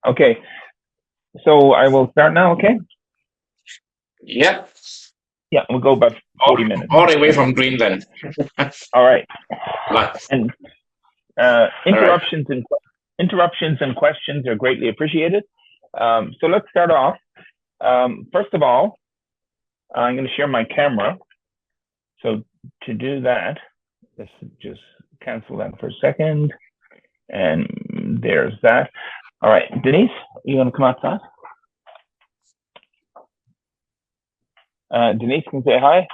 Okay, so I will start now, okay? Yep, Yeah, we'll go about all, 40 minutes. all the way from Greenland. All right. Like, And all right. interruptions and questions are greatly appreciated. So let's start off. First of all, I'm going to share my camera. So to do that, let's just cancel that for a second. And there's that. All right, Denise, you want to come outside? Denise can say hi.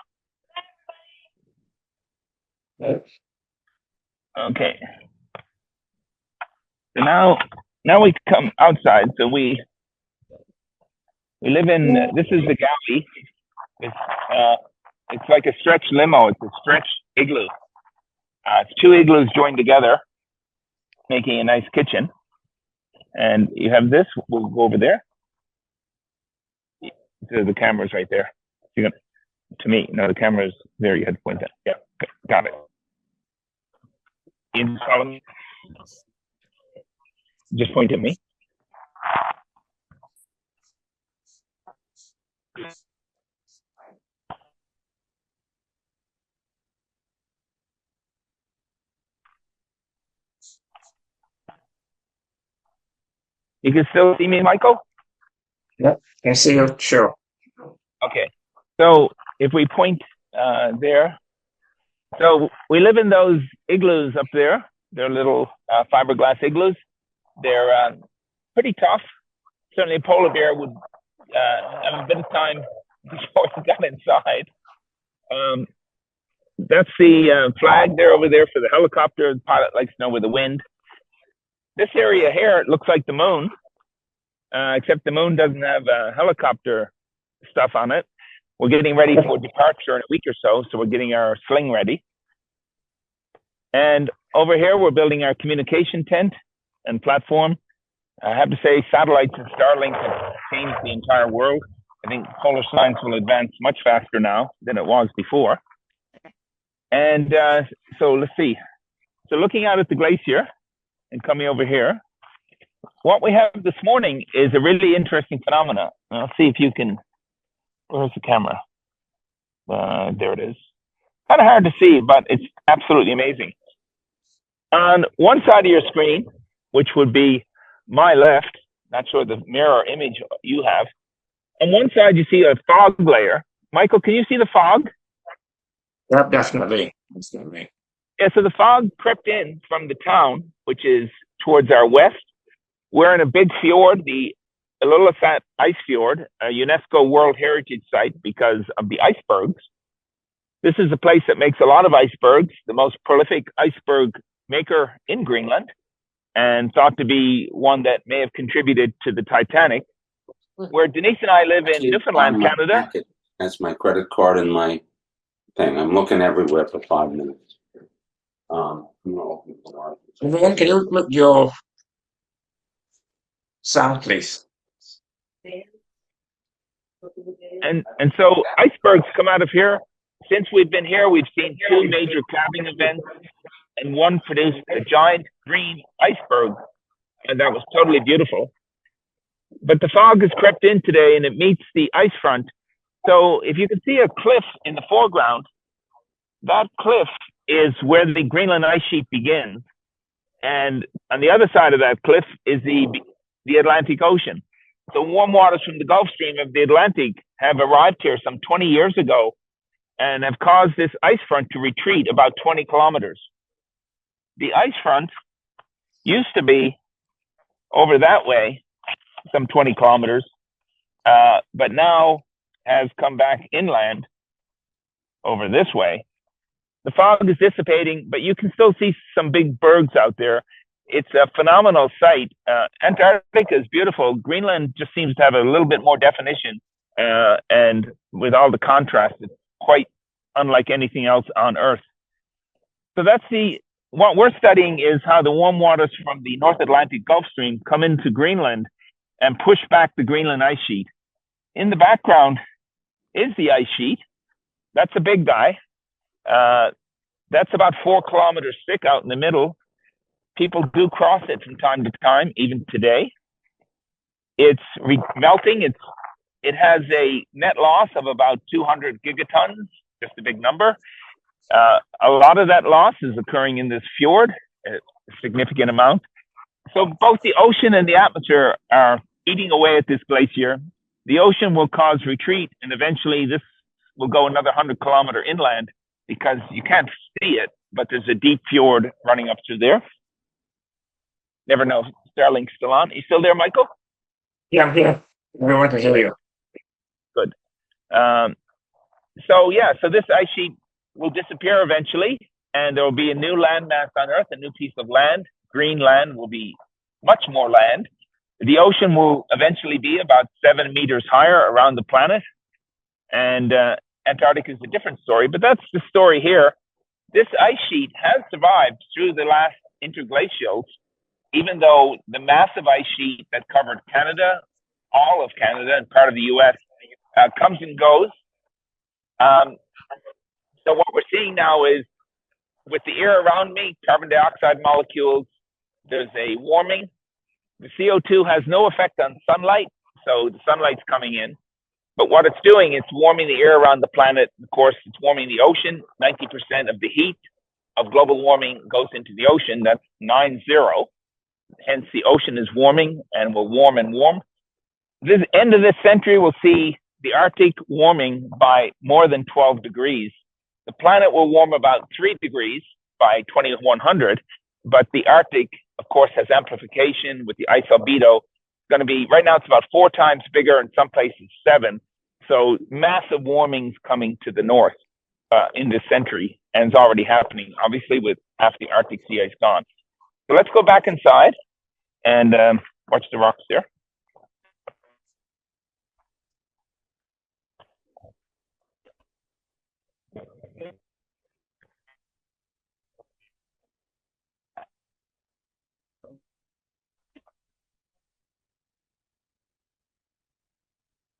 Okay. So now we come outside. So we live in, this is the galley. It's, it's like a stretch limo. It's a stretch igloo. It's two igloos joined together, making a nice kitchen. And you have this. We'll go over there. So the camera's right there. You're gonna, to me, no, the camera's there. You had to point that. Yeah, okay, got it. You just follow me. Just point at me. You can still see me, Michael? Yep, can see you. Sure. Okay. So if we point there, so we live in those igloos up there. They're little fiberglass igloos. They're pretty tough. Certainly a polar bear would have a bit of time before he got inside. That's the flag there over there for the helicopter. The pilot likes to know where the wind. This area here, it looks like the moon, except the moon doesn't have helicopter stuff on it. We're getting ready for departure in a week or so, so we're getting our sling ready. And over here, we're building our communication tent and platform. I have to say, satellites and Starlink have changed the entire world. I think polar science will advance much faster now than it was before. And so let's see. So looking out at the glacier and coming over here, what we have this morning is a really interesting phenomenon. I'll see if you can, where's the camera? There it is. Kind of hard to see, but it's absolutely amazing. On one side of your screen, which would be my left, not sure the mirror image you have, on one side you see a fog layer. Michael, can you see the fog? Yep, definitely. Definitely. Yeah, so the fog crept in from the town, which is towards our west. We're in a big fjord, the Ilulissat Ice Fjord, a UNESCO World Heritage Site because of the icebergs. This is a place that makes a lot of icebergs, the most prolific iceberg maker in Greenland, and thought to be one that may have contributed to the Titanic. Where Denise and I live in Newfoundland, Canada. That's my credit card and my thing. I'm looking everywhere for 5 minutes. Everyone, can you look your sound, please? And so icebergs come out of here. Since we've been here, we've seen two major calving events, and one produced a giant green iceberg, and that was totally beautiful. But the fog has crept in today, and it meets the ice front. So if you can see a cliff in the foreground, that cliff is where the Greenland ice sheet begins. And on the other side of that cliff is the Atlantic Ocean. So warm waters from the Gulf Stream of the Atlantic have arrived here some 20 years ago and have caused this ice front to retreat about 20 kilometers. The ice front used to be over that way, some 20 kilometers, but now has come back inland over this way. The fog is dissipating, but you can still see some big bergs out there. It's a phenomenal sight. Antarctica is beautiful. Greenland just seems to have a little bit more definition, and with all the contrast, it's quite unlike anything else on Earth. So what we're studying is how the warm waters from the North Atlantic Gulf Stream come into Greenland and push back the Greenland ice sheet. In the background is the ice sheet. That's a big guy. That's about 4 kilometers thick out in the middle. People do cross it from time to time, even today. It's melting. It has a net loss of about 200 gigatons, just a big number. A lot of that loss is occurring in this fjord, a significant amount. So both the ocean and the atmosphere are eating away at this glacier. The ocean will cause retreat, and eventually this will go another 100-kilometer inland because you can't see it, but there's a deep fjord running up through there. Never know. Starlink's still on. You still there, Michael? Yeah, I'm here. Everyone can hear you. Good. So this ice sheet will disappear eventually, and there will be a new landmass on Earth, a new piece of land. Green land will be much more land. The ocean will eventually be about 7 meters higher around the planet, and Antarctica is a different story, but that's the story here. This ice sheet has survived through the last interglacials, even though the massive ice sheet that covered Canada, all of Canada and part of the US, comes and goes. So what we're seeing now is, with the air around me, carbon dioxide molecules, there's a warming. The CO2 has no effect on sunlight, so the sunlight's coming in. But what it's doing, it's warming the air around the planet. Of course, it's warming the ocean. 90% of the heat of global warming goes into the ocean. That's 90. Hence, the ocean is warming and will warm and warm. This end of this century, we'll see the Arctic warming by more than 12 degrees. The planet will warm about 3 degrees by 2100, but the Arctic, of course, has amplification with the ice albedo. It's going to be, right now it's about 4 times bigger, in some places 7. So massive warming's coming to the north in this century, and it's already happening, obviously, with half the Arctic sea ice gone. So let's go back inside and watch the rocks there.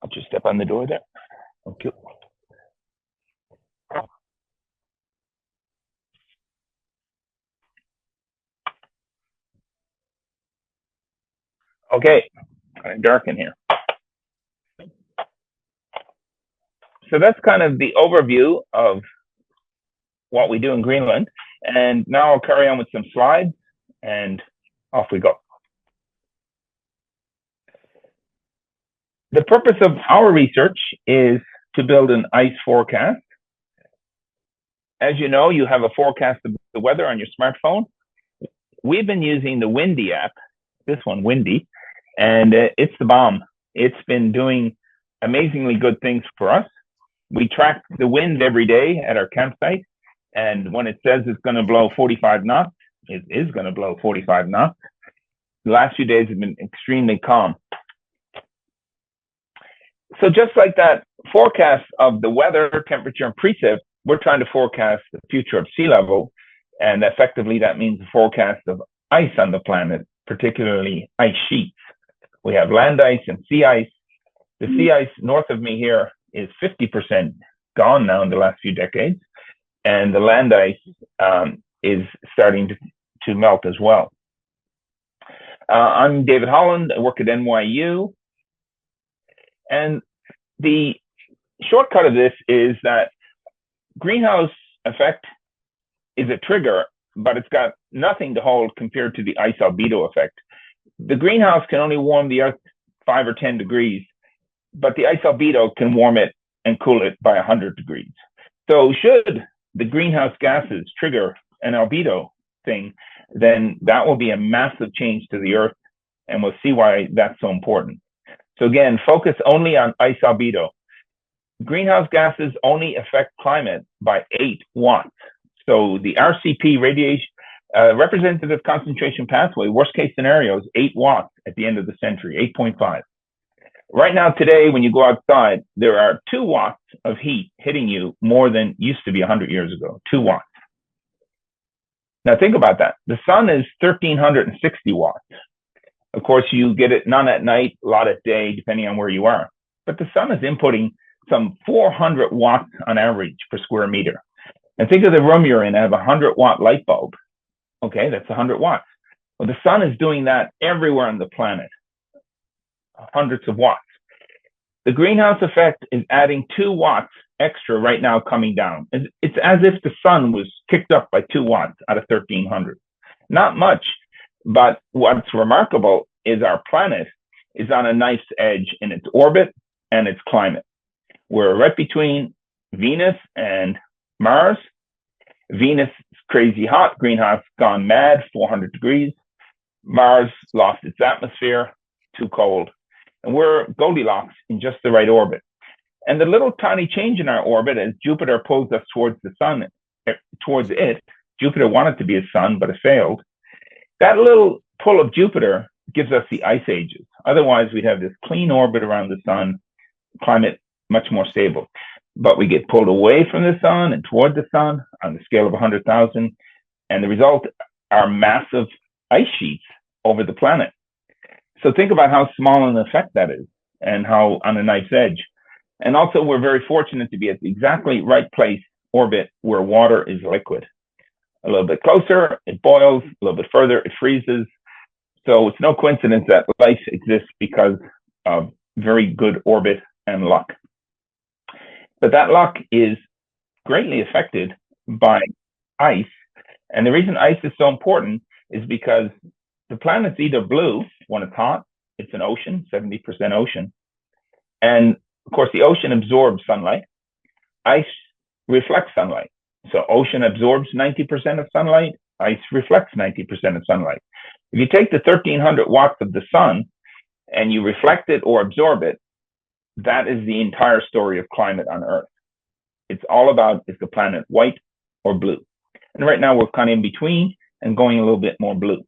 I'll just step on the door there. Okay. Okay, kind of dark in here. So that's kind of the overview of what we do in Greenland. And now I'll carry on with some slides, and off we go. The purpose of our research is to build an ice forecast. As you know, you have a forecast of the weather on your smartphone. We've been using the Windy app, this one, Windy, and it's the bomb. It's been doing amazingly good things for us. We track the wind every day at our campsite, and when it says it's going to blow 45 knots, it is going to blow 45 knots. The last few days have been extremely calm. So just like that forecast of the weather, temperature, and precip, we're trying to forecast the future of sea level, and effectively that means a forecast of ice on the planet, particularly ice sheets. We have land ice and sea ice. The sea ice north of me here is 50% gone now in the last few decades, and the land ice is starting to melt as well. I'm David Holland. I work at NYU, and the shortcut of this is that greenhouse effect is a trigger, but it's got nothing to hold compared to the ice albedo effect. The greenhouse can only warm the Earth 5 or 10 degrees, but the ice albedo can warm it and cool it by 100 degrees. So should the greenhouse gases trigger an albedo thing, then that will be a massive change to the Earth, and we'll see why that's so important. So again, focus only on ice albedo. Greenhouse gases only affect climate by 8 watts. So the RCP, radiation representative concentration pathway, worst case scenario is 8 watts at the end of the century, 8.5. Right now, today, when you go outside, there are 2 watts of heat hitting you more than used to be 100 years ago, 2 watts. Now think about that. The sun is 1,360 watts. Of course, you get it none at night, a lot at day, depending on where you are. But the sun is inputting some 400 watts on average per square meter. And think of the room you're in. I have a 100-watt light bulb. Okay, that's 100 watts. Well, the sun is doing that everywhere on the planet. hundreds of watts. The greenhouse effect is adding 2 watts extra right now coming down. It's as if the sun was kicked up by 2 watts out of 1300. Not much, but what's remarkable is our planet is on a knife's edge in its orbit and its climate. We're right between Venus and Mars. Venus is crazy hot, greenhouse gone mad, 400 degrees. Mars lost its atmosphere, too cold. And we're Goldilocks in just the right orbit. And the little tiny change in our orbit as Jupiter pulls us towards the sun, towards it, Jupiter wanted to be a sun, but it failed. That little pull of Jupiter gives us the ice ages. Otherwise, we'd have this clean orbit around the sun, climate much more stable. But we get pulled away from the sun and toward the sun on the scale of 100,000. And the result are massive ice sheets over the planet. So think about how small an effect that is and how on a knife's edge. And also, we're very fortunate to be at the exactly right place, orbit, where water is liquid. A little bit closer, it boils. A little bit further, it freezes. So it's no coincidence that life exists because of very good orbit and luck. But that luck is greatly affected by ice. And the reason ice is so important is because the planet's either blue when it's hot, it's an ocean, 70% ocean. And of course, the ocean absorbs sunlight. Ice reflects sunlight. So ocean absorbs 90% of sunlight, ice reflects 90% of sunlight. If you take the 1300 watts of the sun and you reflect it or absorb it, that is the entire story of climate on Earth. It's all about, is the planet white or blue? And right now we're kind of in between and going a little bit more blue.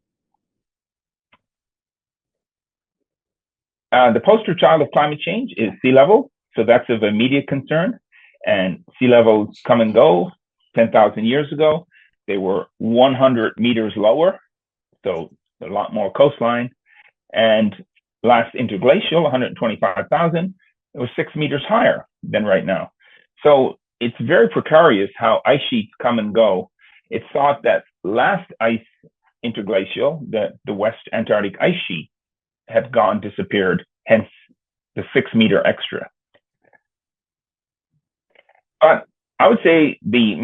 The poster child of climate change is sea level. So that's of immediate concern. And sea levels come and go. 10,000 years ago, they were 100 meters lower. So a lot more coastline. And last interglacial, 125,000, it was 6 meters higher than right now. So it's very precarious how ice sheets come and go. It's thought that last ice interglacial, the West Antarctic ice sheet, had disappeared, hence the 6 meter extra. But I would say the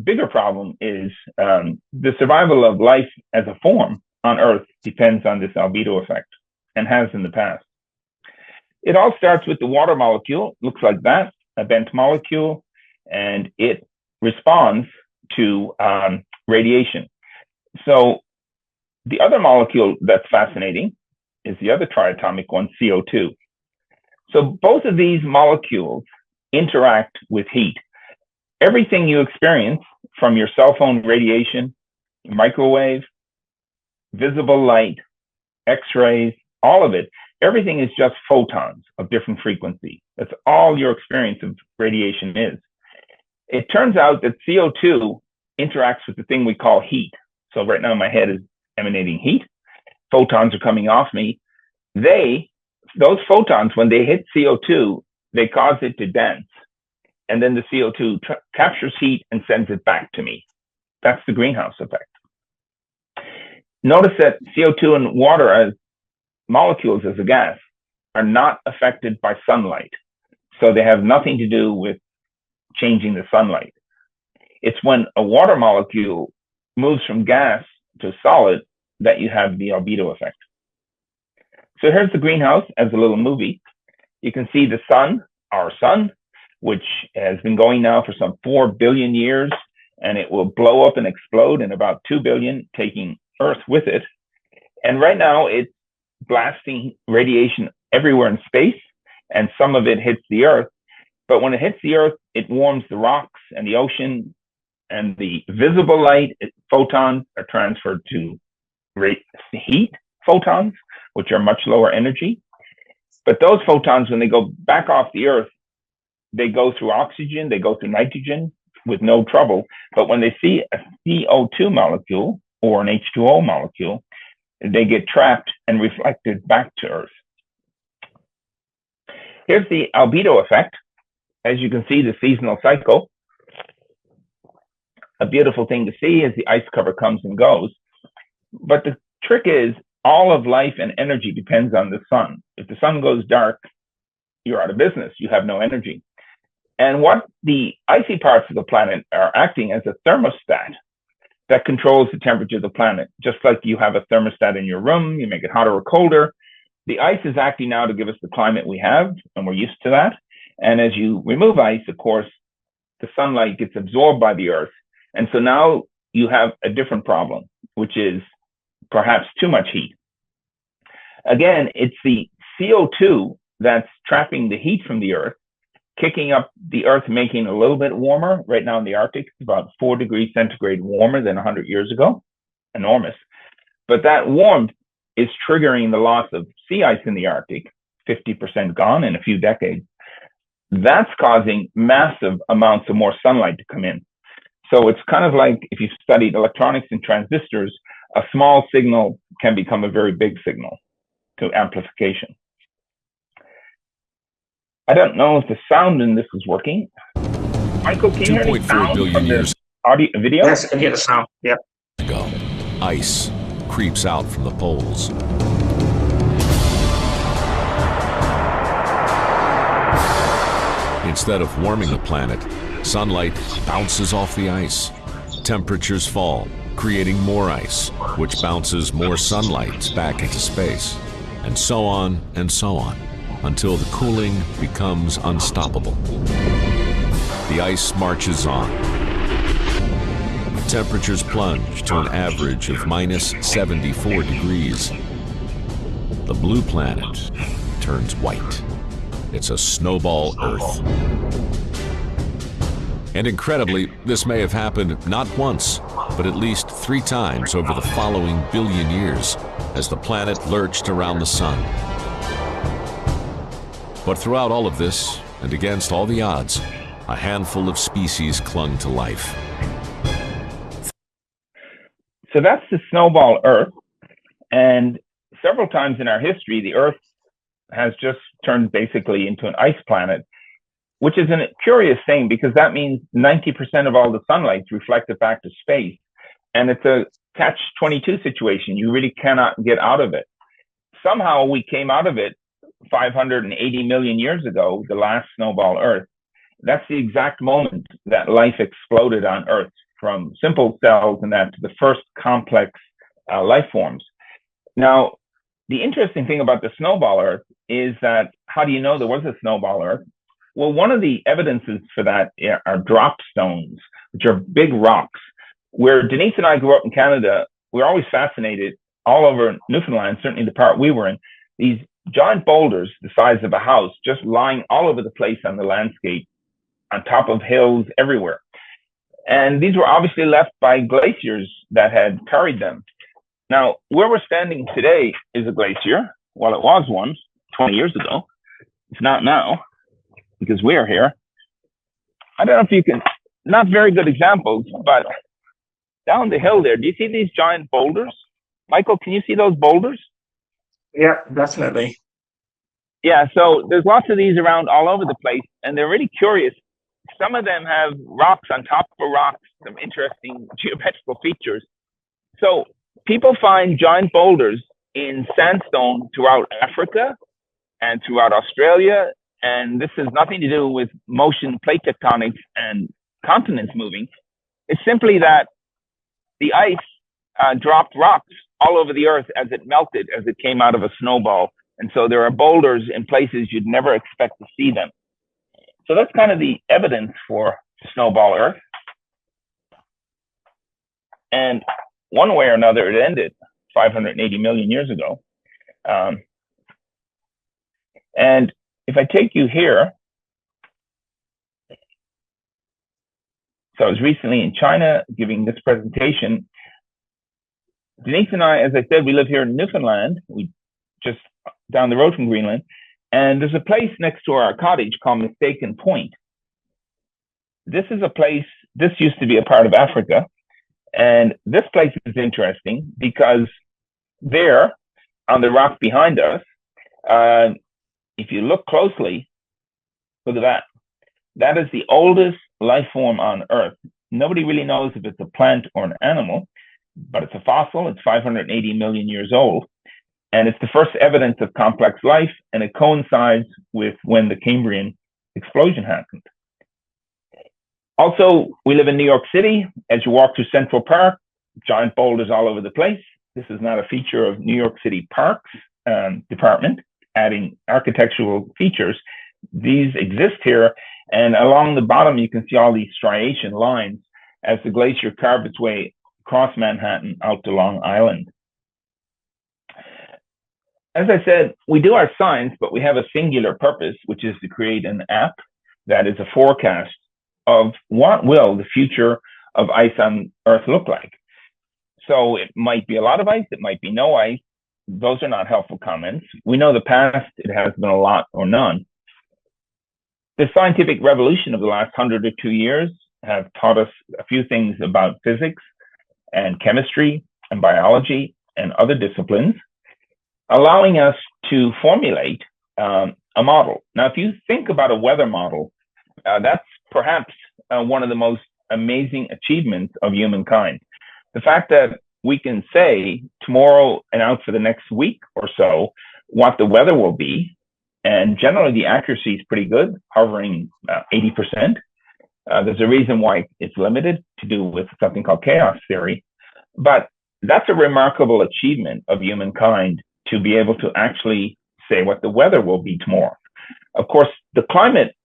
bigger problem is the survival of life as a form on Earth depends on this albedo effect and has in the past. It all starts with the water molecule, looks like that, a bent molecule, and it responds to radiation. So the other molecule that's fascinating is the other triatomic one, CO2. So both of these molecules interact with heat. Everything you experience from your cell phone radiation, microwave, visible light, X-rays, all of it, everything is just photons of different frequency. That's all your experience of radiation is. It turns out that CO2 interacts with the thing we call heat. So right now my head is emanating heat. Photons are coming off me. Those photons, when they hit CO2, they cause it to dance. And then the CO2 captures heat and sends it back to me. That's the greenhouse effect. Notice that CO2 and water as molecules as a gas are not affected by sunlight. So they have nothing to do with changing the sunlight. It's when a water molecule moves from gas to solid that you have the albedo effect. So here's the greenhouse as a little movie. You can see the sun, our sun, which has been going now for some 4 billion years, and it will blow up and explode in about 2 billion, taking Earth with it. And right now it's blasting radiation everywhere in space, and some of it hits the Earth. But when it hits the Earth, it warms the rocks and the ocean, and the visible light photons are transferred to heat photons, which are much lower energy. But those photons, when they go back off the Earth, they go through oxygen, they go through nitrogen with no trouble. But when they see a CO2 molecule or an H2O molecule, they get trapped and reflected back to Earth. Here's the albedo effect. As you can see, the seasonal cycle. A beautiful thing to see as the ice cover comes and goes. But the trick is, all of life and energy depends on the sun. If the sun goes dark, you're out of business. You have no energy. And what the icy parts of the planet are acting as a thermostat that controls the temperature of the planet. Just like you have a thermostat in your room, you make it hotter or colder. The ice is acting now to give us the climate we have, and we're used to that. And as you remove ice, of course, the sunlight gets absorbed by the earth. And so now you have a different problem, which is perhaps too much heat. Again, it's the CO2 that's trapping the heat from the earth, kicking up the earth, making it a little bit warmer. Right now in the Arctic, it's about 4 degrees centigrade warmer than 100 years ago. Enormous. But that warmth is triggering the loss of sea ice in the Arctic, 50% gone in a few decades. That's causing massive amounts of more sunlight to come in. So it's kind of like if you've studied electronics and transistors, a small signal can become a very big signal to amplification. I don't know if the sound in this is working. Michael, can you hear any sound from this audio, video? Yes, I can hear the sound. Yep. Go. Ice creeps out from the poles. Instead of warming the planet, sunlight bounces off the ice. Temperatures fall, creating more ice, which bounces more sunlight back into space. And so on, until the cooling becomes unstoppable. The ice marches on. Temperatures plunge to an average of minus 74 degrees. The blue planet turns white. It's a snowball Earth. And incredibly, this may have happened not once, but at least 3 times over the following billion years as the planet lurched around the sun. But throughout all of this, and against all the odds, a handful of species clung to life. So that's the snowball Earth. And several times in our history, the Earth has just turned basically into an ice planet, which is a curious thing because that means 90% of all the sunlight's reflected back to space. And it's a catch-22 situation. You really cannot get out of it. Somehow we came out of it 580 million years ago, the last snowball Earth. That's the exact moment that life exploded on Earth, from simple cells and that to the first complex life forms. Now, the interesting thing about the snowball Earth is that, how do you know there was a snowball Earth? Well, one of the evidences for that are drop stones, which are big rocks. Where Denise and I grew up in Canada, we're always fascinated all over Newfoundland, certainly the part we were in, these giant boulders the size of a house just lying all over the place on the landscape, on top of hills everywhere. And these were obviously left by glaciers that had carried them. Now, where we're standing today is a glacier. Well, it was one 20 years ago. It's not now because we are here. I don't know if you can, not very good examples, but down the hill there, do you see these giant boulders? Michael, can you see those boulders? Yeah, definitely. Yeah, so there's lots of these around all over the place, and they're really curious. Some of them have rocks on top of rocks, some interesting geometrical features. So people find giant boulders in sandstone throughout Africa and throughout Australia, and this has nothing to do with motion, plate tectonics, and continents moving. It's simply that the ice dropped rocks all over the Earth as it melted, as it came out of a snowball. And so there are boulders in places you'd never expect to see them. So that's kind of the evidence for snowball Earth. And one way or another, it ended 580 million years ago. And if I take you here, so I was recently in China giving this presentation. Denise and I, as I said, we live here in Newfoundland. We just down the road from Greenland. And there's a place next to our cottage called Mistaken Point. This is a place, this used to be a part of Africa. And this place is interesting because there, on the rock behind us, if you look closely, look at that. That is the oldest life form on Earth. Nobody really knows if it's a plant or an animal, but it's a fossil. It's 580 million years old. And it's the first evidence of complex life, and it coincides with when the Cambrian explosion happened. Also, we live in New York City. As you walk through Central Park, giant boulders all over the place. This is not a feature of New York City Parks Department, adding architectural features. These exist here, and along the bottom, you can see all these striation lines as the glacier carved its way across Manhattan out to Long Island. As I said, we do our science, but we have a singular purpose, which is to create an app that is a forecast of what will the future of ice on Earth look like. So it might be a lot of ice, it might be no ice. Those are not helpful comments. We know the past, it has been a lot or none. The scientific revolution of the last 100 or 2 years have taught us a few things about physics and chemistry and biology and other disciplines, allowing us to formulate a model. Now, if you think about a weather model, that's perhaps one of the most amazing achievements of humankind. The fact that we can say tomorrow and out for the next week or so what the weather will be, and generally the accuracy is pretty good, hovering 80%. There's a reason why it's limited, to do with something called chaos theory, but that's a remarkable achievement of humankind, to be able to actually say what the weather will be tomorrow. Of course, the climate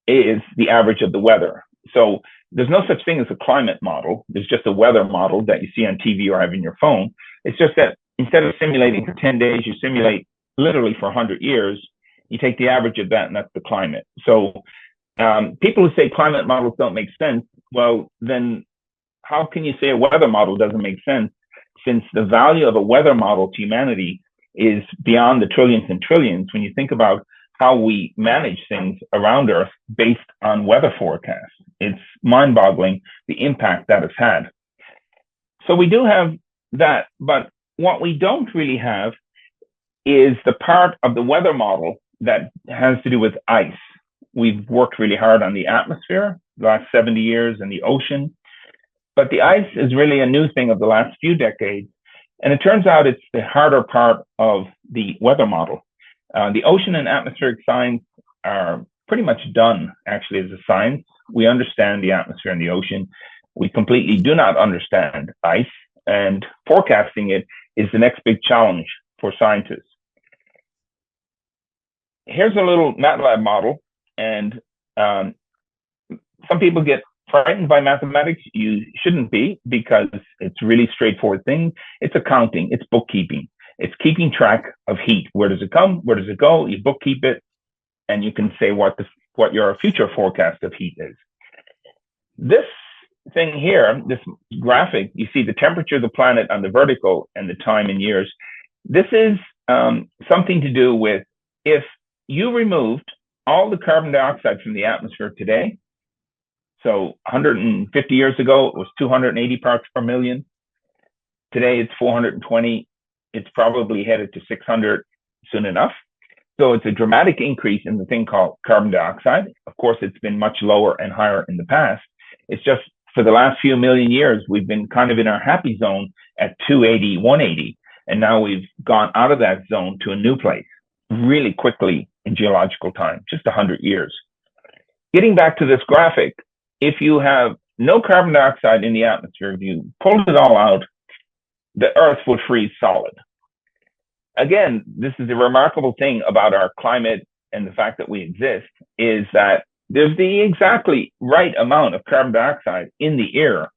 is the average of the weather. So there's no such thing as a climate model. There's just a weather model that you see on TV or have in your phone. It's just that instead of simulating for 10 days, you simulate literally for 100 years. You take the average of that, and that's the climate. So people who say climate models don't make sense, well, then how can you say a weather model doesn't make sense, since the value of a weather model to humanity is beyond the trillions and trillions when you think about how we manage things around Earth based on weather forecasts. It's mind-boggling the impact that has had. So we do have that, but what we don't really have is the part of the weather model that has to do with ice. We've worked really hard on the atmosphere the last 70 years and the ocean, but the ice is really a new thing of the last few decades. And it turns out it's the harder part of the weather model. The ocean and atmospheric science are pretty much done, actually, as a science. We understand the atmosphere and the ocean. We completely do not understand ice, and forecasting it is the next big challenge for scientists. Here's a little MATLAB model, and some people get frightened by mathematics. You shouldn't be, because it's really straightforward thing. It's accounting, it's bookkeeping. It's keeping track of heat. Where does it come? Where does it go? You bookkeep it, and you can say what your future forecast of heat is. This thing here, this graphic, you see the temperature of the planet on the vertical and the time in years. This is something to do with if you removed all the carbon dioxide from the atmosphere today. So 150 years ago, it was 280 parts per million. Today, it's 420. It's probably headed to 600 soon enough. So it's a dramatic increase in the thing called carbon dioxide. Of course, it's been much lower and higher in the past. It's just for the last few million years, we've been kind of in our happy zone at 280, 180. And now we've gone out of that zone to a new place really quickly in geological time, just 100 years. Getting back to this graphic, if you have no carbon dioxide in the atmosphere, if you pulled it all out, the Earth would freeze solid. Again, this is the remarkable thing about our climate and the fact that we exist, is that there's the exactly right amount of carbon dioxide in the air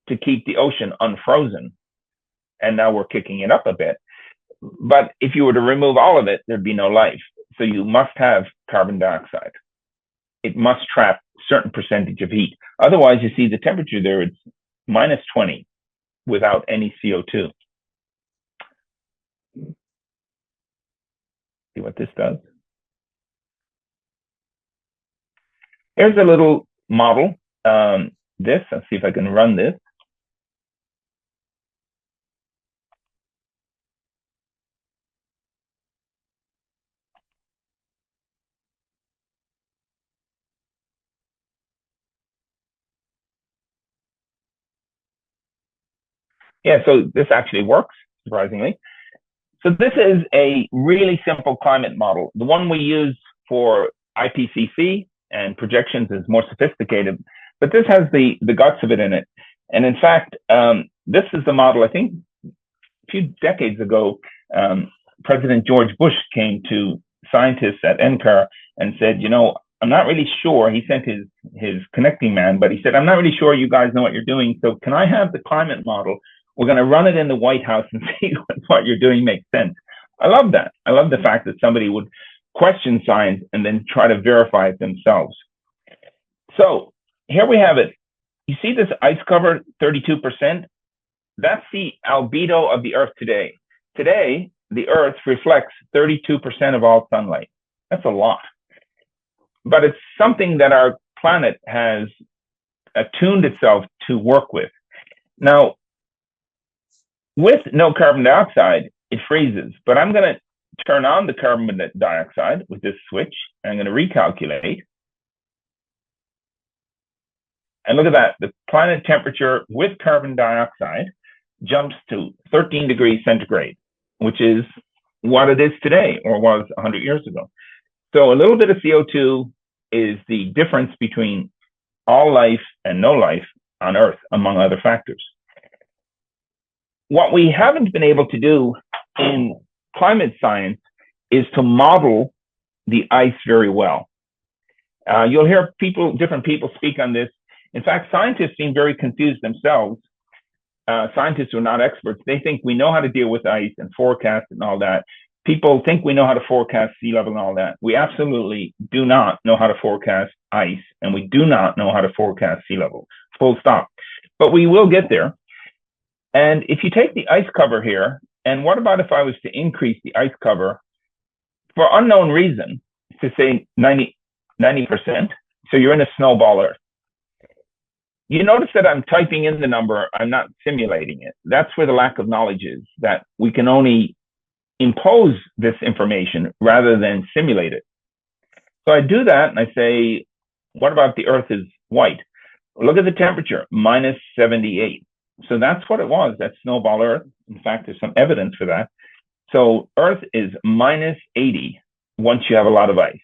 to keep the ocean unfrozen. And now we're kicking it up a bit. But if you were to remove all of it, there'd be no life. So you must have carbon dioxide. It must trap a certain percentage of heat. Otherwise, you see the temperature there, it's minus 20 without any CO2. See what this does. Here's a little model. I'll see if I can run this. Yeah, so this actually works, surprisingly. So this is a really simple climate model. The one we use for IPCC and projections is more sophisticated, but this has the guts of it in it. And in fact, this is the model, I think, a few decades ago, President George Bush came to scientists at NCAR and said, I'm not really sure. He sent his connecting man, but he said, I'm not really sure you guys know what you're doing. So can I have the climate model? We're going to run it in the White House and see what you're doing makes sense. I love that. I love the fact that somebody would question science and then try to verify it themselves. So here we have it. You see this ice cover, 32%? That's the albedo of the Earth today. Today, the Earth reflects 32% of all sunlight. That's a lot. But it's something that our planet has attuned itself to work with. Now, with no carbon dioxide, it freezes. But I'm going to turn on the carbon dioxide with this switch. And I'm going to recalculate. And look at that. The planet temperature with carbon dioxide jumps to 13 degrees centigrade, which is what it is today or was 100 years ago. So a little bit of CO2 is the difference between all life and no life on Earth, among other factors. What we haven't been able to do in climate science is to model the ice very well. You'll hear different people speak on this. In fact, scientists seem very confused themselves. Scientists who are not experts, they think we know how to deal with ice and forecast and all that. People think we know how to forecast sea level and all that. We absolutely do not know how to forecast ice, and we do not know how to forecast sea level, full stop. But we will get there. And if you take the ice cover here, and what about if I was to increase the ice cover for unknown reason to say 90%, so you're in a snowball Earth. You notice that I'm typing in the number, I'm not simulating it. That's where the lack of knowledge is, that we can only impose this information rather than simulate it. So I do that and I say, what about the Earth is white? Look at the temperature, minus 78. So that's what it was, that snowball Earth. In fact, there's some evidence for that. So Earth is minus 80 once you have a lot of ice.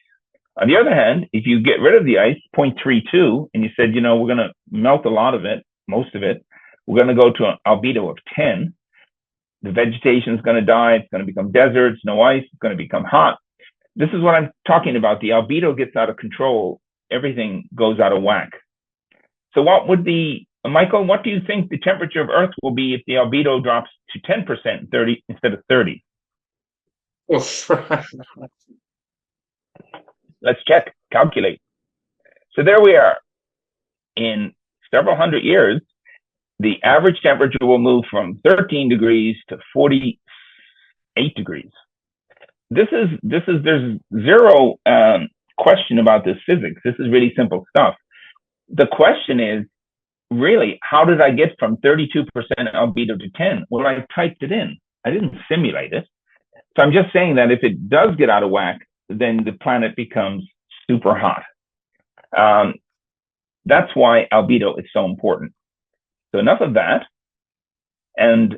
On the other hand, if you get rid of the ice, 0.32, and you said, we're going to melt a lot of it, most of it, we're going to go to an albedo of 10. The vegetation is going to die. It's going to become deserts, no ice. It's going to become hot. This is what I'm talking about. The albedo gets out of control. Everything goes out of whack. So what would Michael, what do you think the temperature of Earth will be if the albedo drops to 10% 30 instead of 30? Let's check, calculate. So there we are. In several hundred years, the average temperature will move from 13 degrees to 48 degrees. There's zero question about this physics. This is really simple stuff. The question is, really, how did I get from 32% albedo to 10? Well, I typed it in. I didn't simulate it. So I'm just saying that if it does get out of whack, then the planet becomes super hot. That's why albedo is so important. So enough of that. And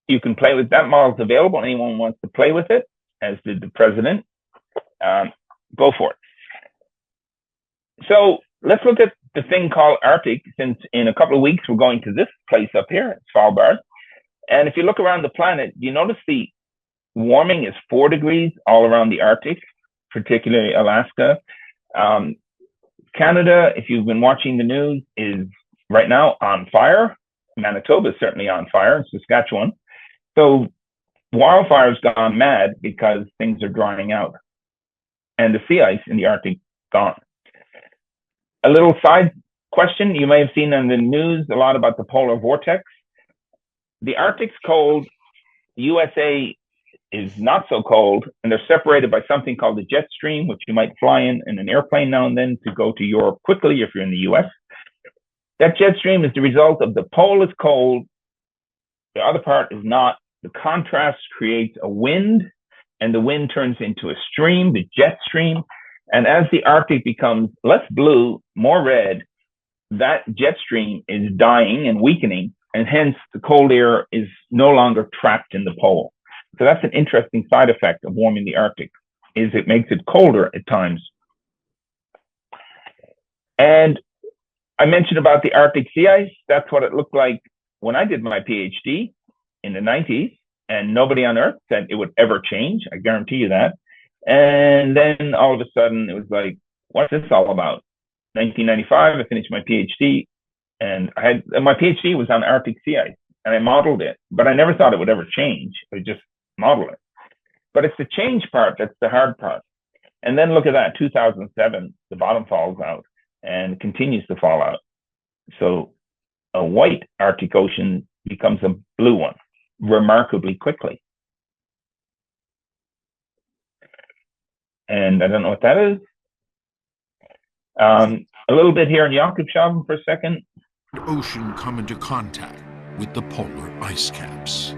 you can play with that model. It's available. Anyone wants to play with it, as did the president, go for it. So let's look at the thing called Arctic, since in a couple of weeks, we're going to this place up here, Svalbard. And if you look around the planet, you notice the warming is 4 degrees all around the Arctic, particularly Alaska. Canada, if you've been watching the news, is right now on fire. Manitoba is certainly on fire, and Saskatchewan. So wildfire's gone mad because things are drying out. And the sea ice in the Arctic gone. A little side question, you may have seen on the news a lot about the polar vortex. The Arctic's cold, USA is not so cold, and they're separated by something called the jet stream, which you might fly in an airplane now and then to go to Europe quickly if you're in the US. That jet stream is the result of the pole is cold, the other part is not. The contrast creates a wind, and the wind turns into a stream, the jet stream. And as the Arctic becomes less blue, more red, that jet stream is dying and weakening, and hence the cold air is no longer trapped in the pole. So that's an interesting side effect of warming the Arctic, is it makes it colder at times. And I mentioned about the Arctic sea ice. That's what it looked like when I did my PhD in the 90s, and nobody on Earth said it would ever change. I guarantee you that. And then all of a sudden, it was like, what's this all about? 1995, I finished my PhD, and my PhD was on Arctic sea ice, and I modeled it, but I never thought it would ever change. I just model it. But it's the change part that's the hard part. And then look at that, 2007, the bottom falls out and continues to fall out. So a white Arctic Ocean becomes a blue one remarkably quickly. And I don't know what that is. A little bit here in Jakobshavn for a second. Ocean come into contact with the polar ice caps.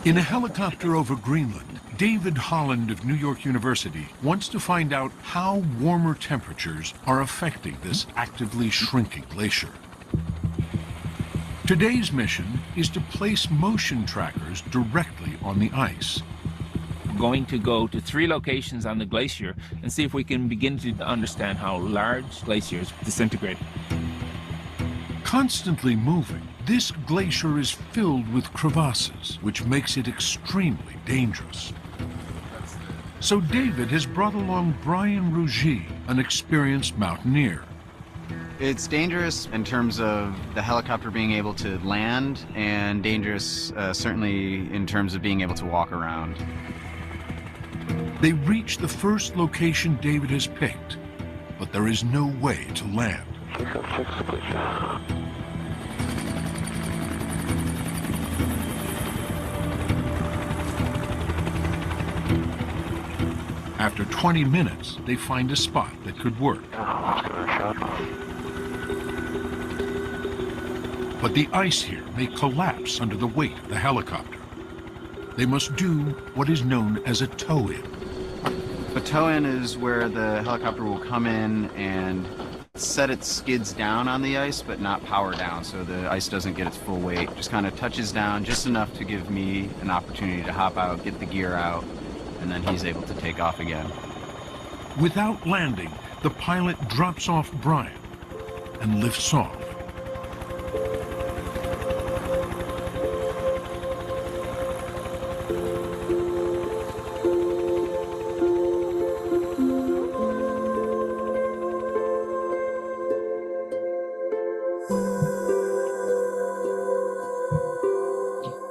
In a helicopter over Greenland, David Holland of New York University wants to find out how warmer temperatures are affecting this actively shrinking glacier. Today's mission is to place motion trackers directly on the ice. We're going to go to 3 locations on the glacier and see if we can begin to understand how large glaciers disintegrate. Constantly moving, this glacier is filled with crevasses, which makes it extremely dangerous. So David has brought along Brian Rougie, an experienced mountaineer. It's dangerous in terms of the helicopter being able to land, and dangerous certainly in terms of being able to walk around. They reach the first location David has picked, but there is no way to land. After 20 minutes, they find a spot that could work. But the ice here may collapse under the weight of the helicopter. They must do what is known as a tow-in. A tow-in is where the helicopter will come in and set its skids down on the ice, but not power down, so the ice doesn't get its full weight. Just kind of touches down just enough to give me an opportunity to hop out, get the gear out, and then he's able to take off again. Without landing, the pilot drops off Brian and lifts off.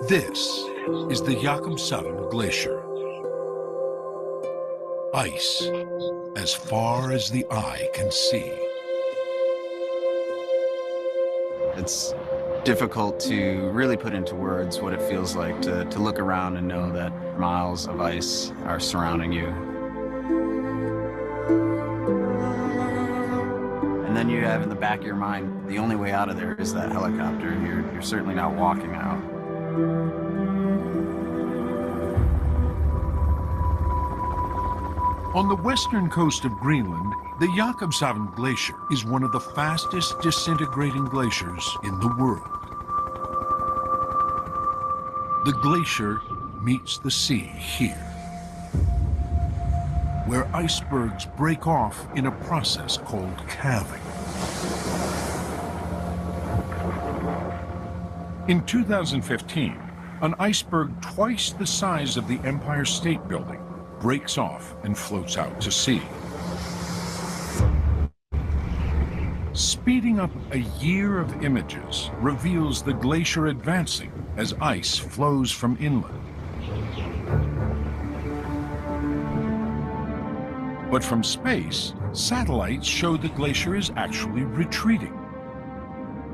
This is the Jakobshavn Glacier. Ice as far as the eye can see. It's difficult to really put into words what it feels like to look around and know that miles of ice are surrounding you. And then you have in the back of your mind, the only way out of there is that helicopter. You're certainly not walking out. On the western coast of Greenland, the Jakobshavn Glacier is one of the fastest disintegrating glaciers in the world. The glacier meets the sea here, where icebergs break off in a process called calving. In 2015, an iceberg twice the size of the Empire State Building breaks off and floats out to sea. Speeding up a year of images reveals the glacier advancing as ice flows from inland. But from space, satellites show the glacier is actually retreating.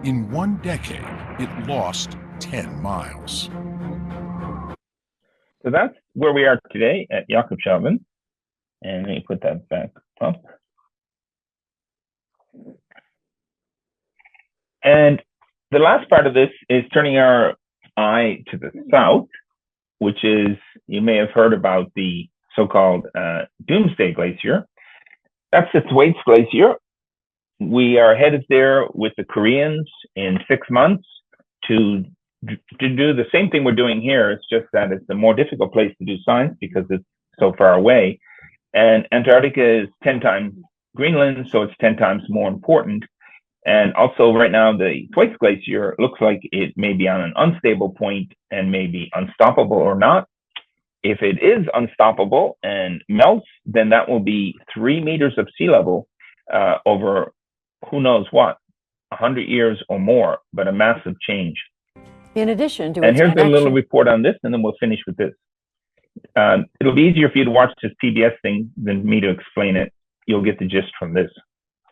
In 1 decade, it lost 10 miles. So that's where we are today at Jakobshavn. And let me put that back up. And the last part of this is turning our eye to the south, which is, you may have heard about the so-called Doomsday Glacier. That's the Thwaites Glacier. we are headed there with the Koreans in 6 months to do the same thing we're doing here. It's just that it's a more difficult place to do science because it's so far away. And Antarctica is 10 times Greenland, so it's 10 times more important. And also right now, the Thwaites Glacier looks like it may be on an unstable point and may be unstoppable or not. If it is unstoppable and melts, then that will be 3 meters of sea level over who knows what, 100 years or more, but a massive change. In addition to and its here's connection, a little report on this, and then we'll finish with this. It'll be easier for you to watch this PBS thing than me to explain it. You'll get the gist from this.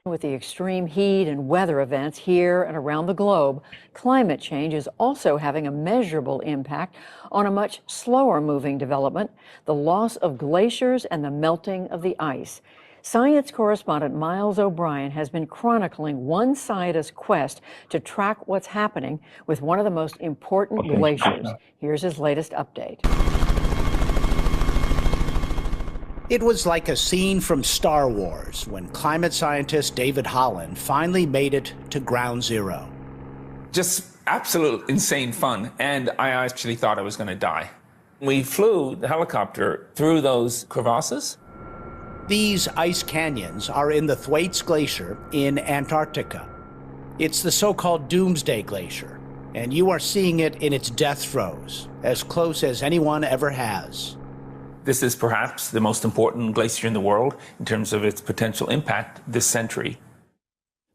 with the extreme heat and weather events here and around the globe, climate change is also having a measurable impact on a much slower moving development, the loss of glaciers and the melting of the ice. Science correspondent Miles O'Brien has been chronicling one scientist's quest to track what's happening with one of the most important glaciers. Here's his latest update. It was like a scene from Star Wars when climate scientist David Holland finally made it to ground zero. Just absolute insane fun, and I actually thought I was going to die. We flew the helicopter through those crevasses. These ice canyons are in the Thwaites Glacier in Antarctica. It's the so-called Doomsday Glacier, and you are seeing it in its death throes, as close as anyone ever has. This is perhaps the most important glacier in the world in terms of its potential impact this century.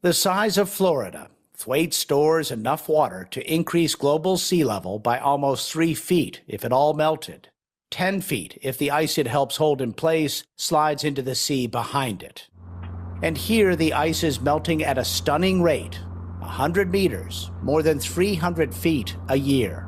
The size of Florida, Thwaites stores enough water to increase global sea level by almost 3 feet if it all melted. 10 feet if the ice it helps hold in place slides into the sea behind it. And here the ice is melting at a stunning rate, 100 meters, more than 300 feet a year.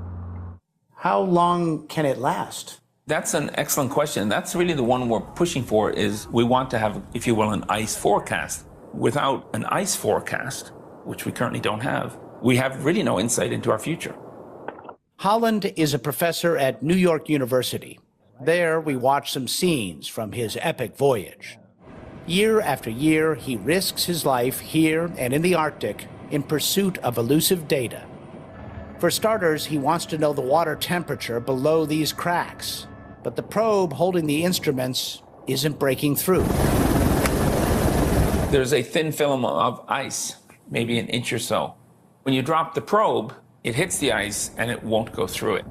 How long can it last? That's an excellent question. That's really the one we're pushing for, is we want to have, if you will, an ice forecast. Without an ice forecast, which we currently don't have, we have really no insight into our future. Holland is a professor at New York University. There we watch some scenes from his epic voyage. Year after year, he risks his life here and in the Arctic in pursuit of elusive data. For starters, he wants to know the water temperature below these cracks. But the probe holding the instruments isn't breaking through. There's a thin film of ice, maybe an inch or so. When you drop the probe, it hits the ice and it won't go through it.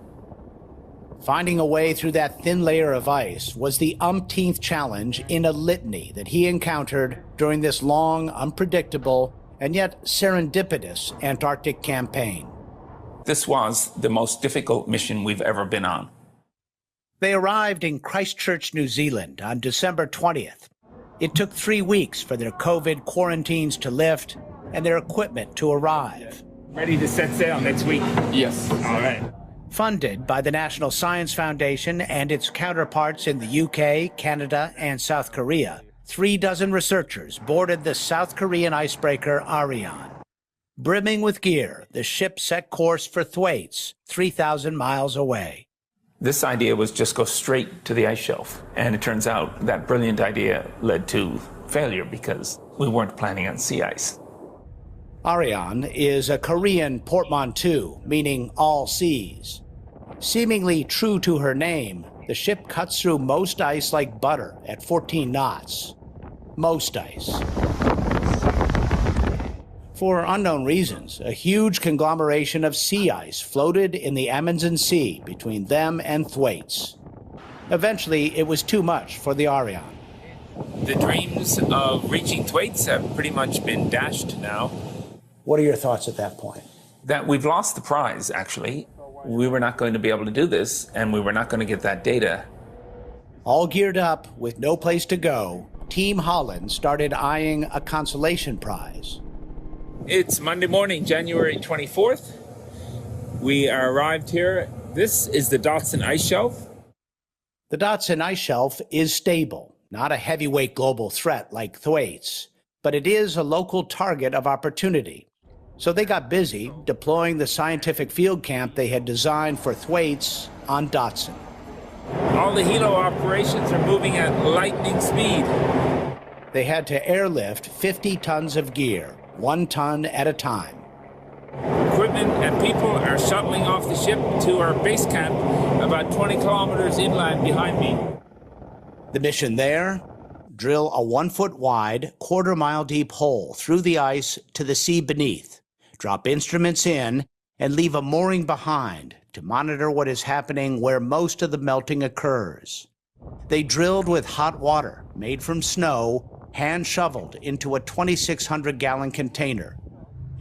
Finding a way through that thin layer of ice was the umpteenth challenge in a litany that he encountered during this long, unpredictable, and yet serendipitous Antarctic campaign. This was the most difficult mission we've ever been on. They arrived in Christchurch, New Zealand on December 20th. It took 3 weeks for their COVID quarantines to lift and their equipment to arrive. Ready to set sail next week? Yes. All right. Funded by the National Science Foundation and its counterparts in the UK, Canada, and South Korea, 36 researchers boarded the South Korean icebreaker Ariane. Brimming with gear, the ship set course for Thwaites, 3,000 miles away. This idea was just go straight to the ice shelf. And it turns out that brilliant idea led to failure because we weren't planning on sea ice. Ariane is a Korean portmanteau, meaning all seas. Seemingly true to her name, the ship cuts through most ice like butter at 14 knots. Most ice. For unknown reasons, a huge conglomeration of sea ice floated in the Amundsen Sea between them and Thwaites. Eventually, it was too much for the Ariane. The dreams of reaching Thwaites have pretty much been dashed now. What are your thoughts at that point? That we've lost the prize, actually. We were not going to be able to do this, and we were not going to get that data. All geared up with no place to go, Team Holland started eyeing a consolation prize. It's Monday morning, January 24th. We are arrived here. This is the Dotson Ice Shelf. The Dotson Ice Shelf is stable, not a heavyweight global threat like Thwaites, but it is a local target of opportunity. So they got busy deploying the scientific field camp they had designed for Thwaites on Dotson. All the helo operations are moving at lightning speed. They had to airlift 50 tons of gear, 1 ton at a time. Equipment and people are shuttling off the ship to our base camp about 20 kilometers inland behind me. The mission there? Drill a 1-foot wide, quarter-mile deep hole through the ice to the sea beneath, drop instruments in, and leave a mooring behind to monitor what is happening where most of the melting occurs. They drilled with hot water made from snow, hand-shoveled into a 2,600-gallon container.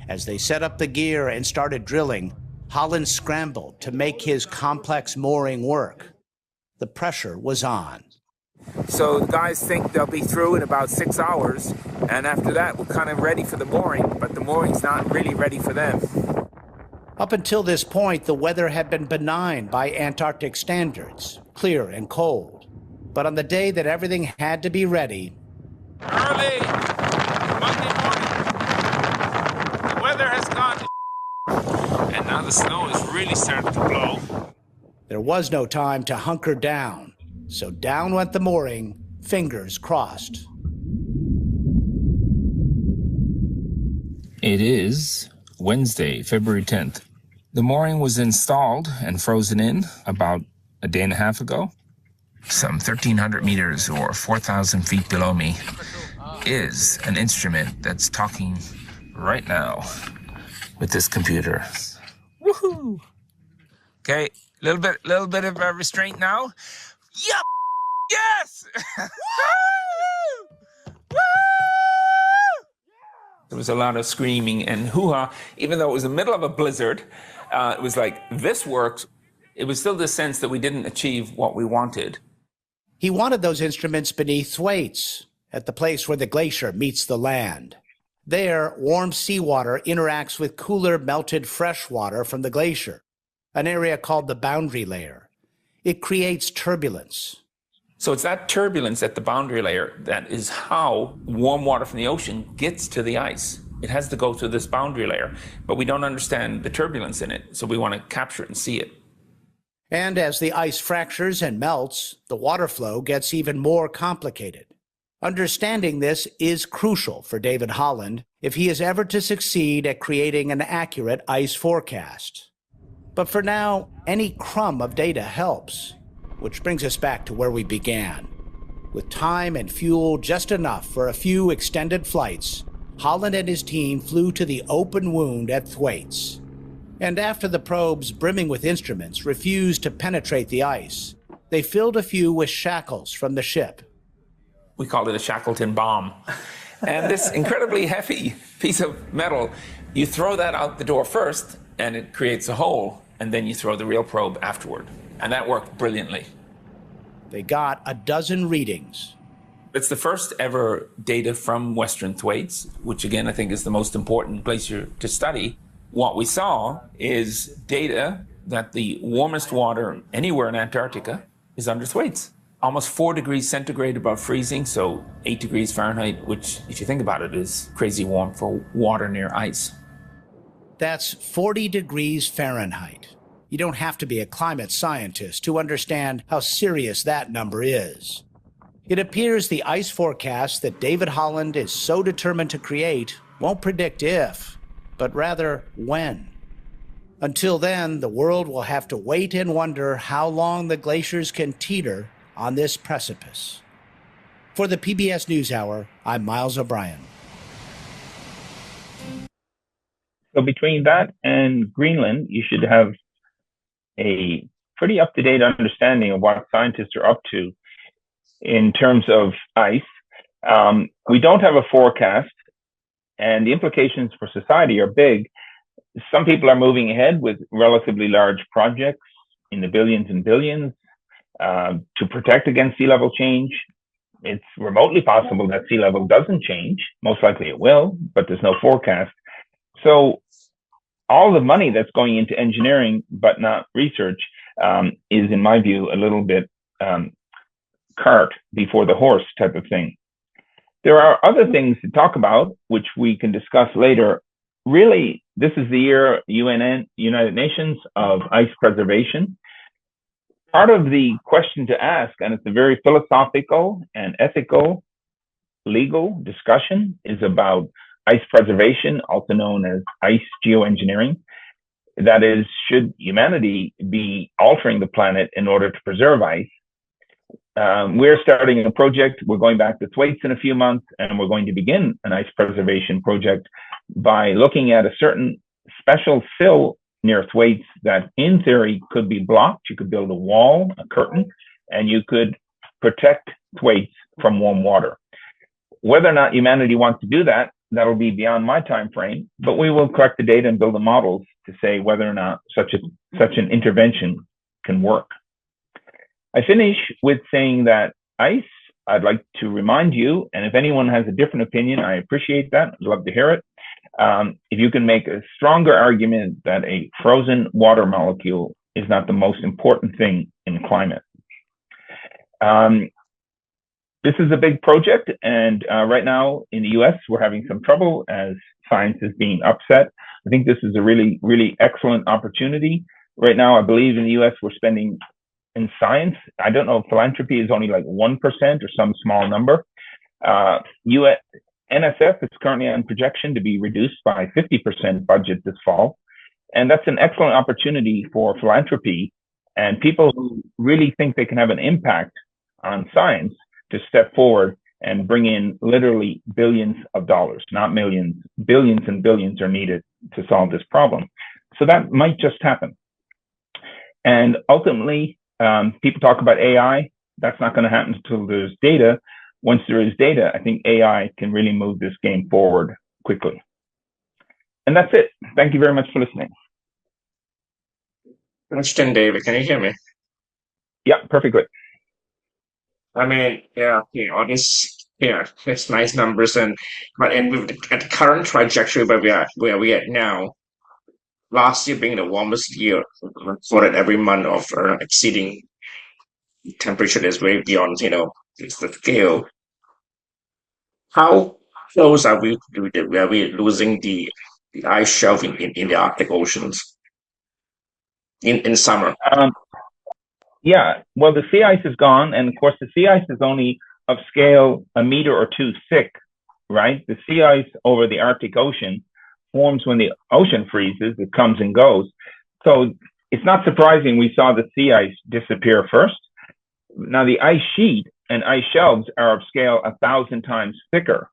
As they set up the gear and started drilling, Holland scrambled to make his complex mooring work. The pressure was on. So the guys think they'll be through in about 6 hours, and after that we're kind of ready for the mooring, but the mooring's not really ready for them. Up until this point, the weather had been benign by Antarctic standards, clear and cold. But on the day that everything had to be ready, Early Monday morning, the weather has gone to and now the snow is really starting to blow. there was no time to hunker down. So down went the mooring, fingers crossed. It is Wednesday, February 10th. The mooring was installed and frozen in about a day and a half ago. Some 1,300 meters or 4,000 feet below me is an instrument that's talking right now with this computer. Woohoo! Okay, little bit of a restraint now. Yep! Yes! Woo! Woo! There was a lot of screaming and hoo-ha. Even though it was the middle of a blizzard, it was like, this works. It was still the sense that we didn't achieve what we wanted. He wanted those instruments beneath Thwaites, at the place where the glacier meets the land. There, warm seawater interacts with cooler melted fresh water from the glacier, an area called the boundary layer. It creates turbulence. So it's that turbulence at the boundary layer that is how warm water from the ocean gets to the ice. It has to go through this boundary layer, but we don't understand the turbulence in it, so we want to capture it and see it. And as the ice fractures and melts, the water flow gets even more complicated. Understanding this is crucial for David Holland if he is ever to succeed at creating an accurate ice forecast. But for now, any crumb of data helps, which brings us back to where we began. With time and fuel just enough for a few extended flights, Holland and his team flew to the open wound at Thwaites. And after the probes brimming with instruments refused to penetrate the ice, they filled a few with shackles from the ship. We called it a Shackleton bomb. And this incredibly heavy piece of metal, you throw that out the door first, and it creates a hole, and then you throw the real probe afterward. And that worked brilliantly. They got a dozen readings. It's the first ever data from Western Thwaites, which again I think is the most important glacier to study. What we saw is data that the warmest water anywhere in Antarctica is under Thwaites. Almost 4 degrees centigrade above freezing, so 8 degrees Fahrenheit, which, if you think about it, is crazy warm for water near ice. That's 40 degrees Fahrenheit. You don't have to be a climate scientist to understand how serious that number is. It appears the ice forecast that David Holland is so determined to create won't predict if, but rather when. Until then, the world will have to wait and wonder how long the glaciers can teeter on this precipice. For the PBS NewsHour, I'm Miles O'Brien. So between that and Greenland, you should have a pretty up-to-date understanding of what scientists are up to in terms of ice. We don't have a forecast, and the implications for society are big. Some people are moving ahead with relatively large projects in the billions and billions to protect against sea level change. It's remotely possible that sea level doesn't change. Most likely it will, but there's no forecast. So all the money that's going into engineering, but not research, is, in my view, a little bit cart before the horse type of thing. There are other things to talk about, which we can discuss later. Really, this is the year United Nations of ice preservation. Part of the question to ask, and it's a very philosophical and ethical legal discussion is about ice preservation, also known as ice geoengineering. That is, should humanity be altering the planet in order to preserve ice? We're starting a project. We're going back to Thwaites in a few months, and we're going to begin an ice preservation project by looking at a certain special sill near Thwaites that, in theory, could be blocked. You could build a wall, a curtain, and you could protect Thwaites from warm water. Whether or not humanity wants to do that, that'll be beyond my time frame, but we will collect the data and build the models to say whether or not such an intervention can work. I finish with saying that ice, I'd like to remind you, and if anyone has a different opinion, I appreciate that. I'd love to hear it. If you can make a stronger argument that a frozen water molecule is not the most important thing in climate. This is a big project, and right now in the US, we're having some trouble as science is being upset. I think this is a really, really excellent opportunity. Right now, I believe in the US, we're spending in science, I don't know if philanthropy is only like 1% or some small number. NSF is currently on projection to be reduced by 50% budget this fall. And that's an excellent opportunity for philanthropy and people who really think they can have an impact on science to step forward and bring in literally billions of dollars, not millions. Billions and billions are needed to solve this problem. So that might just happen. And ultimately, people talk about AI. That's not going to happen until there's data. Once there is data, I think AI can really move this game forward quickly. And that's it. Thank you very much for listening. Question, David. Can you hear me? Yeah, perfectly. I mean, yeah, it's nice numbers, but at the current trajectory where we are now, last year being the warmest year, recorded every month of exceeding temperature that's way beyond, it's the scale. How close are we losing the ice shelf in the Arctic oceans in summer? Yeah, well, the sea ice is gone, and of course, the sea ice is only of scale a meter or two thick, right? The sea ice over the Arctic Ocean forms when the ocean freezes, it comes and goes. So it's not surprising we saw the sea ice disappear first. Now, the ice sheet and ice shelves are of scale 1,000 times thicker.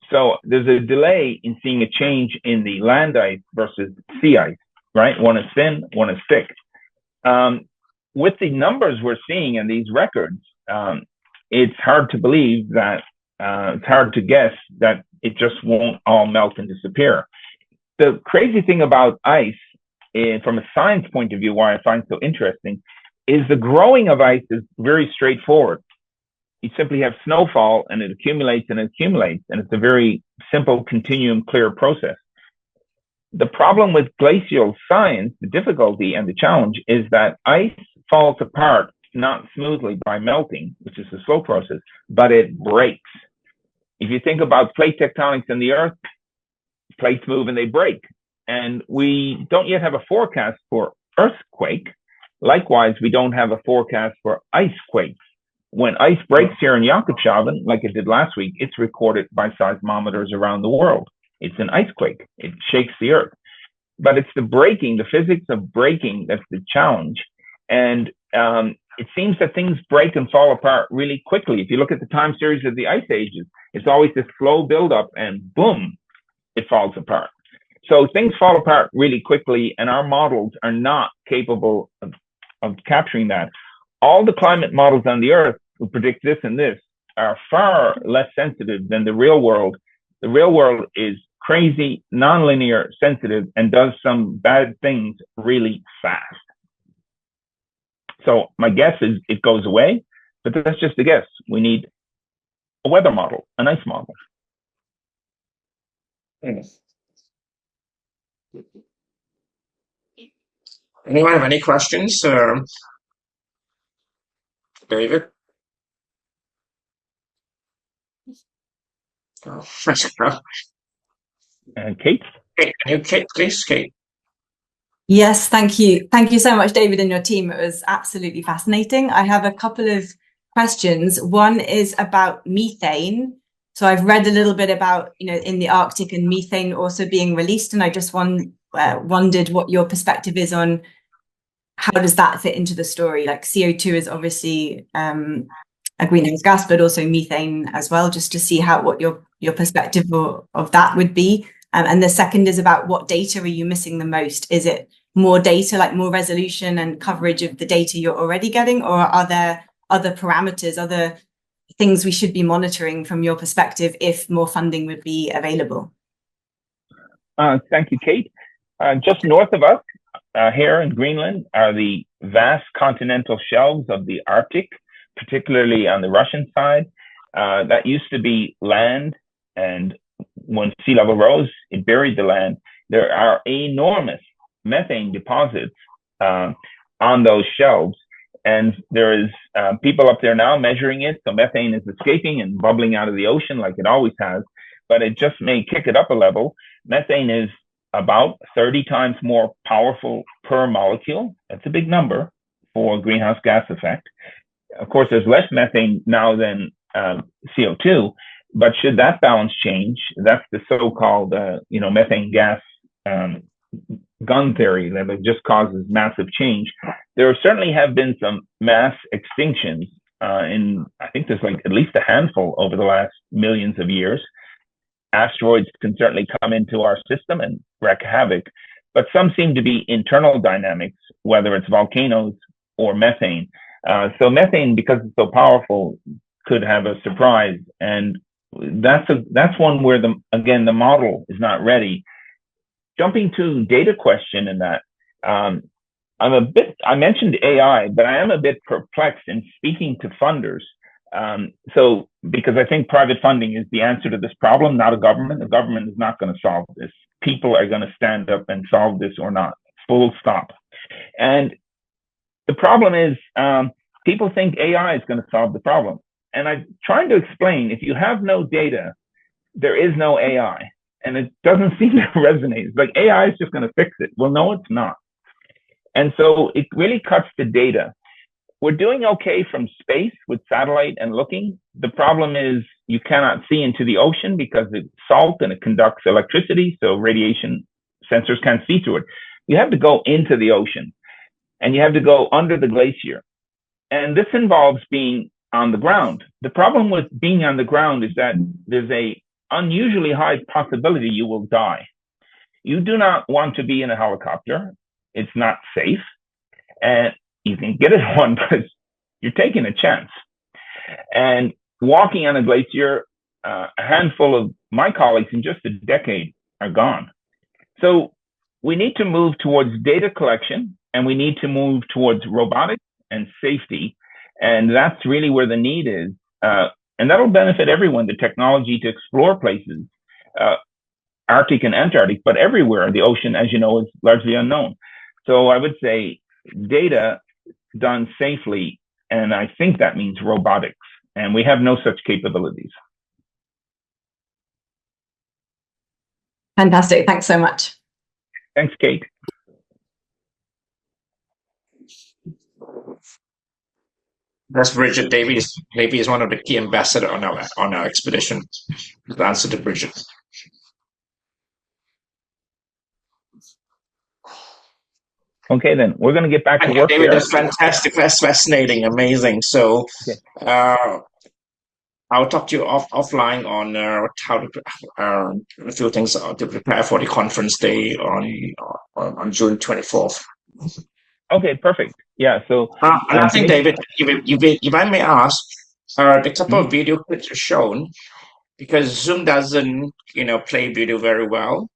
So there's a delay in seeing a change in the land ice versus sea ice, right? One is thin, one is thick. With the numbers we're seeing in these records, it's hard to believe that, it's hard to guess that it just won't all melt and disappear. The crazy thing about ice, from a science point of view, why I find it so interesting, is the growing of ice is very straightforward. You simply have snowfall and it accumulates and it accumulates, and it's a very simple continuum clear process. The problem with glacial science, the difficulty and the challenge, is that ice falls apart not smoothly by melting, which is a slow process, but it breaks. If you think about plate tectonics in the Earth, plates move and they break. And we don't yet have a forecast for earthquake. Likewise, we don't have a forecast for ice quakes. When ice breaks here in Jakobshavn, like it did last week, it's recorded by seismometers around the world. It's an ice quake. It shakes the Earth. But it's the breaking, the physics of breaking, that's the challenge. And it seems that things break and fall apart really quickly. If you look at the time series of the ice ages, it's always this slow buildup and boom, it falls apart. So things fall apart really quickly, and our models are not capable of capturing that. All the climate models on the Earth who predict this and this are far less sensitive than the real world. The real world is crazy, nonlinear, sensitive, and does some bad things really fast. So my guess is it goes away, but that's just a guess. We need a weather model, an ice model. Anyone have any questions? David? Oh, Kate? Kate, please, Kate. Yes, thank you. Thank you so much, David, and your team. It was absolutely fascinating. I have a couple of questions. One is about methane. So I've read a little bit about, in the Arctic and methane also being released, and I just wondered what your perspective is on how does that fit into the story? Like CO2 is obviously a greenhouse gas, but also methane as well, just to see what your perspective of that would be. And the second is about what data are you missing the most? Is it more data, like more resolution and coverage of the data you're already getting, or are there other parameters, other things we should be monitoring from your perspective if more funding would be available? Thank you, Kate. Just north of us, here in Greenland, are the vast continental shelves of the Arctic, particularly on the Russian side. That used to be land, and when sea level rose, it buried the land. There are enormous methane deposits on those shelves, and there is people up there now measuring it. So methane is escaping and bubbling out of the ocean like it always has, but it just may kick it up a level. Methane is about 30 times more powerful per molecule. That's a big number for greenhouse gas effect. Of course, there's less methane now than CO2, but should that balance change, that's the so-called methane gas gun theory that it just causes massive change. There certainly have been some mass extinctions I think there's like at least a handful over the last millions of years. Asteroids can certainly come into our system and wreak havoc, but some seem to be internal dynamics, whether it's volcanoes or methane. So methane, because it's so powerful, could have a surprise, and that's one where the model is not ready. Jumping to data question in that, I mentioned AI, but I am a bit perplexed in speaking to funders. So because I think private funding is the answer to this problem, not a government. The government is not going to solve this. People are going to stand up and solve this or not. Full stop. And the problem is people think AI is going to solve the problem. And I'm trying to explain, if you have no data, there is no AI. And it doesn't seem to resonate. It's like AI is just going to fix it. Well, no, it's not. And so it really cuts to data. We're doing okay from space with satellite and looking. The problem is you cannot see into the ocean because it's salt and it conducts electricity. So radiation sensors can't see through it. You have to go into the ocean and you have to go under the glacier. And this involves being on the ground. The problem with being on the ground is that there's a unusually high possibility you will die. You do not want to be in a helicopter. It's not safe. And you can get in one, but you're taking a chance. And walking on a glacier, a handful of my colleagues in just a decade are gone. So we need to move towards data collection, and we need to move towards robotics and safety. And that's really where the need is. And that'll benefit everyone, the technology to explore places, Arctic and Antarctic, but everywhere. The ocean, as you know, is largely unknown. So I would say data done safely, and I think that means robotics, and we have no such capabilities. Fantastic. Thanks so much. Thanks, Kate. That's Bridget. David is one of the key ambassadors on our expedition. The answer to Bridget. Okay, then we're going to get back to work. David, that's fantastic. That's fascinating, amazing. So, okay. I'll talk to you offline on how to a few things to prepare for the conference day on June 24th. Okay, perfect. Yeah. So another thing, David, if I may ask, the couple of video clips are shown because Zoom doesn't, play video very well.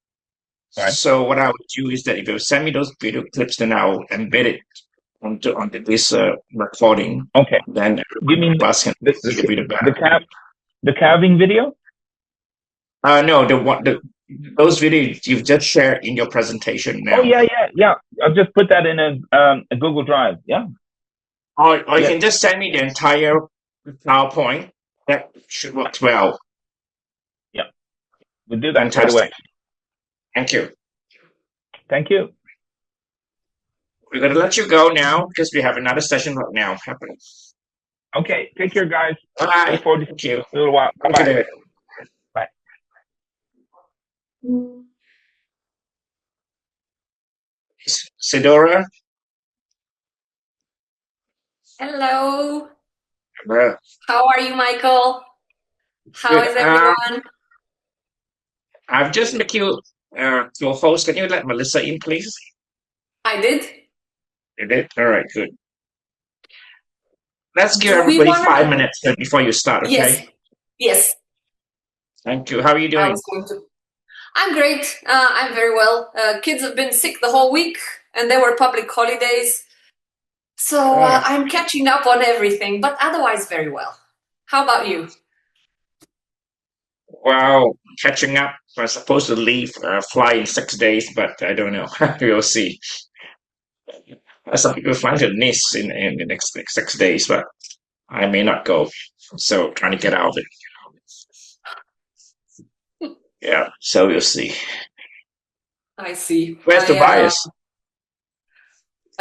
Right. So what I would do is that if you send me those video clips, then I'll embed it onto this recording. Okay. Then you mean the calving video? No, those videos you've just shared in your presentation now. Oh yeah. I'll just put that in a Google Drive. Yeah. Or you can just send me the entire PowerPoint. That should work well. Yeah. We'll do that right away. Thank you. Thank you. We're going to let you go now because we have another session right now happening. Okay. Take care, guys. Bye. Look forward to Thank you. A little while. Bye. Sidora? Hello. Uh, How are you, Michael? How Good. is everyone? I've just make you co-host. Can you let Melissa in, please? I did. You did? All right, good. Let's give Do we everybody want to? 5 minutes before you start, Yes. okay? Yes. Thank you. How are you I doing? was going to. I'm great. I'm very well. Kids have been sick the whole week, and there were public holidays, so Ah, I'm catching up on everything. But otherwise, very well. How about you? well, catching up. I was supposed to leave, fly in 6 days, but I don't know. We'll see. Some people fly to Nice in the next 6 days, but I may not go. So trying to get out of it. Yeah, so we'll see. I see. Where's Tobias?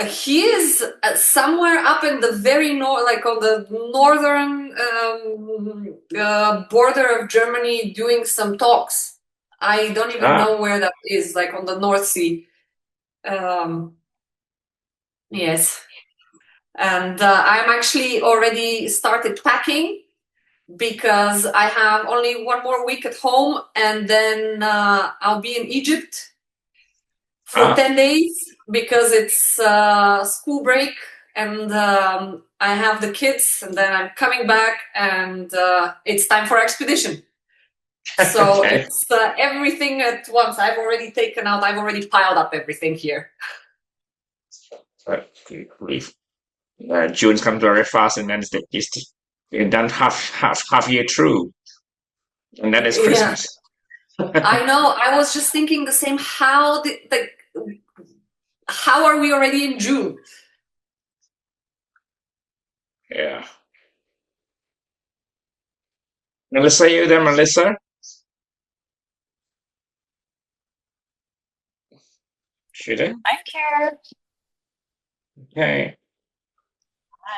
He is somewhere up in the very north, like on the northern border of Germany, doing some talks. I don't even know where that is, like on the North Sea. Yes. And I'm actually already started packing because I have only one more week at home, and then I'll be in Egypt for 10 days because it's school break, and I have the kids, and then I'm coming back, and it's time for expedition. So Okay. it's everything at once. I've already piled up everything here. June's come very fast, and then it's done half year through, and then it's Christmas. I know. I was just thinking the same. How are we already in June? Yeah. Melissa, you there, Melissa? Should I? I'm here. Okay.